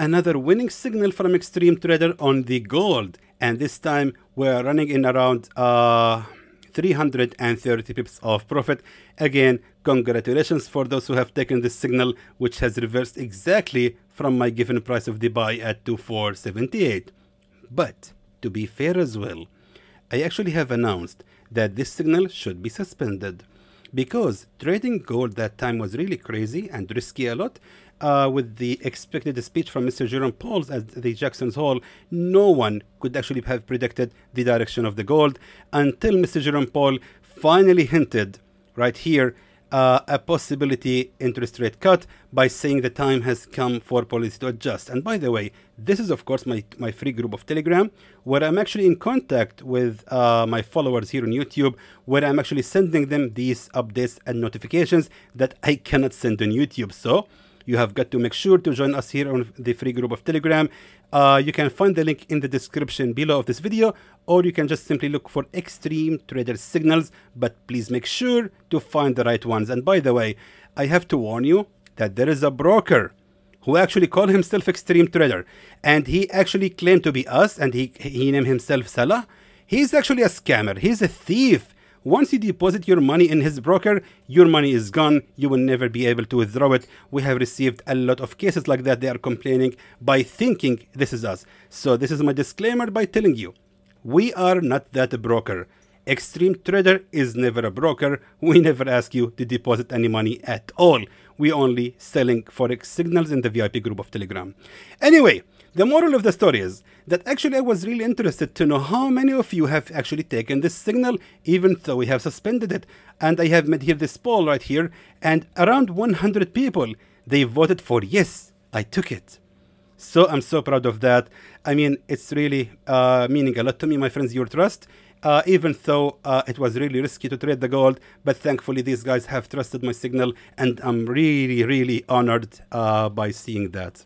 another winning signal from Xtreme Trader on the gold, and this time we're running in around 330 pips of profit. Again, congratulations for those who have taken this signal, which has reversed exactly from my given price of the buy at 2478. But to be fair as well, I actually have announced that this signal should be suspended, because trading gold that time was really crazy and risky a lot. With the expected speech from Mr. Jerome Powell at the Jackson's Hole, no one could actually have predicted the direction of the gold until Mr. Jerome Powell finally hinted right here a possibility interest rate cut by saying the time has come for policy to adjust. And by the way, this is of course my free group of Telegram, where I'm actually in contact with my followers here on YouTube, where I'm actually sending them these updates and notifications that I cannot send on YouTube. So you have got to make sure to join us here on the free group of Telegram. You can find the link in the description below of this video, or you can just simply look for Xtreme Trader signals, but please make sure to find the right ones. And by the way, I have to warn you that there is a broker who actually called himself Xtreme Trader, and he actually claimed to be us, and he named himself Salah. He's actually a scammer. He's a thief. Once you deposit your money in his broker, your money is gone. You will never be able to withdraw it. We have received a lot of cases like that. They are complaining by thinking this is us. So this is my disclaimer by telling you, we are not that broker. Xtreme Trader is never a broker. We never ask you to deposit any money at all. We only selling Forex signals in the VIP group of Telegram. Anyway, the moral of the story is that actually I was really interested to know how many of you have actually taken this signal, even though we have suspended it. And I have made here this poll right here, and around 100 people, they voted for yes, I took it. So I'm so proud of that. I mean, it's really meaning a lot to me, my friends, your trust. Even though it was really risky to trade the gold, but thankfully these guys have trusted my signal, and I'm really honored by seeing that.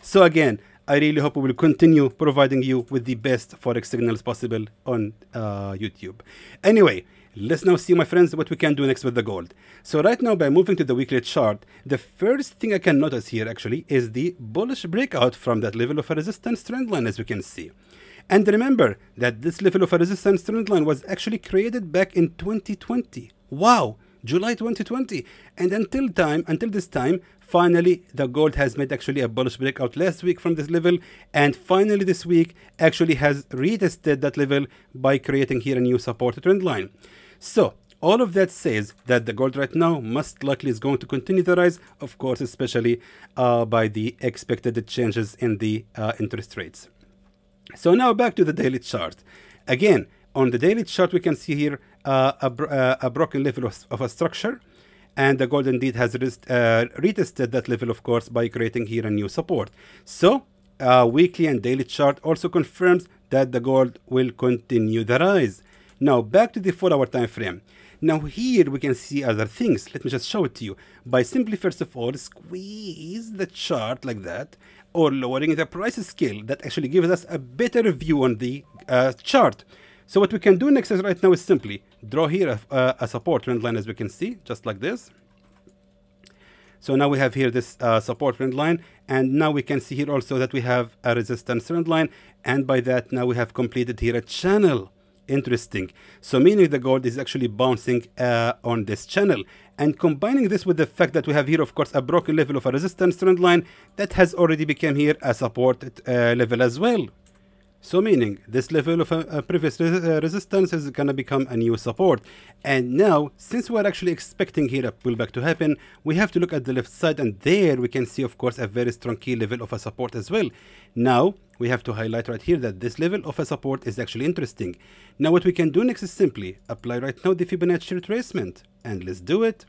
So again, I really hope we will continue providing you with the best Forex signals possible on YouTube. Anyway, let's now see, my friends, what we can do next with the gold. So right now, by moving to the weekly chart, the first thing I can notice here actually is the bullish breakout from that level of a resistance trend line, as we can see. And remember that this level of a resistance trend line was actually created back in 2020. Wow, July 2020. And until this time, finally, the gold has made actually a bullish breakout last week from this level, and finally this week actually has retested that level by creating here a new support trend line. So all of that says that the gold right now most likely is going to continue the rise, of course, especially by the expected changes in the interest rates. So now back to the daily chart. Again, on the daily chart, we can see here a broken level of a structure. And the gold indeed has retested that level, of course, by creating here a new support. So weekly and daily chart also confirms that the gold will continue the rise. Now back to the 4-hour time frame. Now here we can see other things. Let me just show it to you. By simply, first of all, squeeze the chart like that, or lowering the price scale. That actually gives us a better view on the chart. So what we can do next is right now is simply draw here a support trend line, as we can see, just like this. So now we have here this support trend line, and now we can see here also that we have a resistance trend line, and by that now we have completed here a channel. Interesting. So meaning the gold is actually bouncing on this channel, and combining this with the fact that we have here, of course, a broken level of a resistance trend line that has already become here a support level as well. So meaning this level of a previous resistance is going to become a new support. And now, since we're actually expecting here a pullback to happen, we have to look at the left side, and there we can see, of course, a very strong key level of a support as well. Now we have to highlight right here that this level of a support is actually interesting. Now what we can do next is simply apply right now the Fibonacci retracement, and let's do it.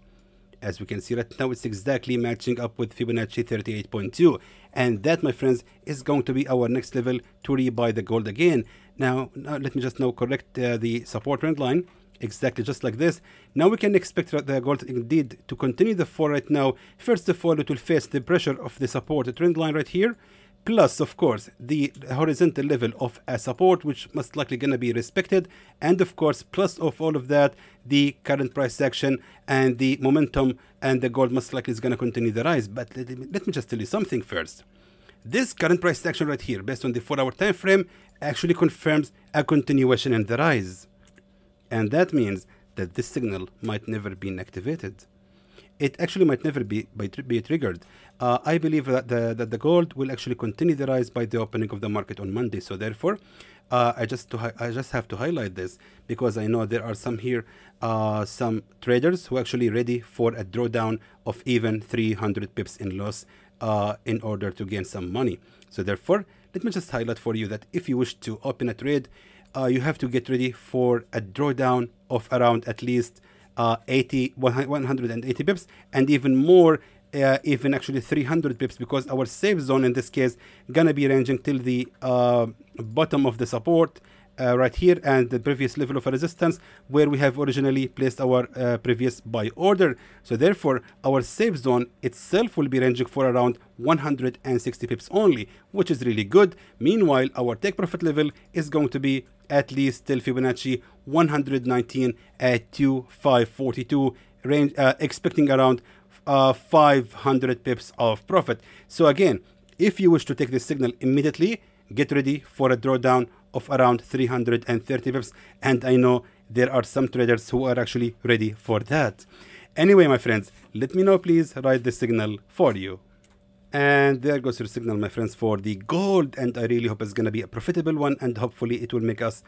As we can see right now, it's exactly matching up with Fibonacci 38.2, and that, my friends, is going to be our next level to rebuy the gold again. Now let me just now correct the support trend line, exactly just like this. Now we can expect the gold indeed to continue the fall right now. First of all, it will face the pressure of the support trend line right here, plus, of course, the horizontal level of a support, which most likely going to be respected, and of course, plus of all of that, the current price action and the momentum, and the gold most likely is going to continue the rise. But let me just tell you something first. This current price action right here, based on the 4-hour time frame, actually confirms a continuation in the rise. And that means that this signal might never be activated. It actually might never be triggered. I believe that the gold will actually continue the rise by the opening of the market on Monday. So therefore, I just have to highlight this, because I know there are some here, some traders who are actually ready for a drawdown of even 300 pips in loss in order to gain some money. So therefore, let me just highlight for you that if you wish to open a trade, you have to get ready for a drawdown of around at least 180 pips, and even more, even actually 300 pips, because our safe zone in this case gonna be ranging till the bottom of the support right here, and the previous level of resistance where we have originally placed our previous buy order. So therefore, our safe zone itself will be ranging for around 160 pips only, which is really good. Meanwhile, our take profit level is going to be at least till Fibonacci 119 at 2542 range, expecting around 500 pips of profit. So again, if you wish to take this signal immediately, get ready for a drawdown of around 330 pips, and I know there are some traders who are actually ready for that. Anyway, my friends, let me know, please write the signal for you. And there goes your signal, my friends, for the gold, and I really hope it's going to be a profitable one, and hopefully it will make us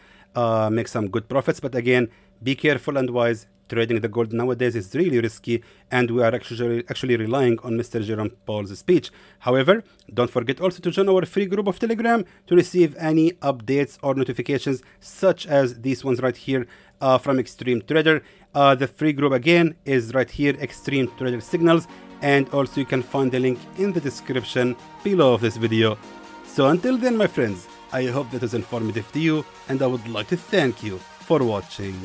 make some good profits. But again, be careful and wise. Trading the gold nowadays is really risky, and we are actually relying on Mr. Jerome Powell's speech. However, don't forget also to join our free group of Telegram to receive any updates or notifications such as these ones right here from Xtreme Trader. The free group again is right here, Xtreme Trader Signals, and also you can find the link in the description below of this video. So until then, my friends, I hope that was informative to you, and I would like to thank you for watching.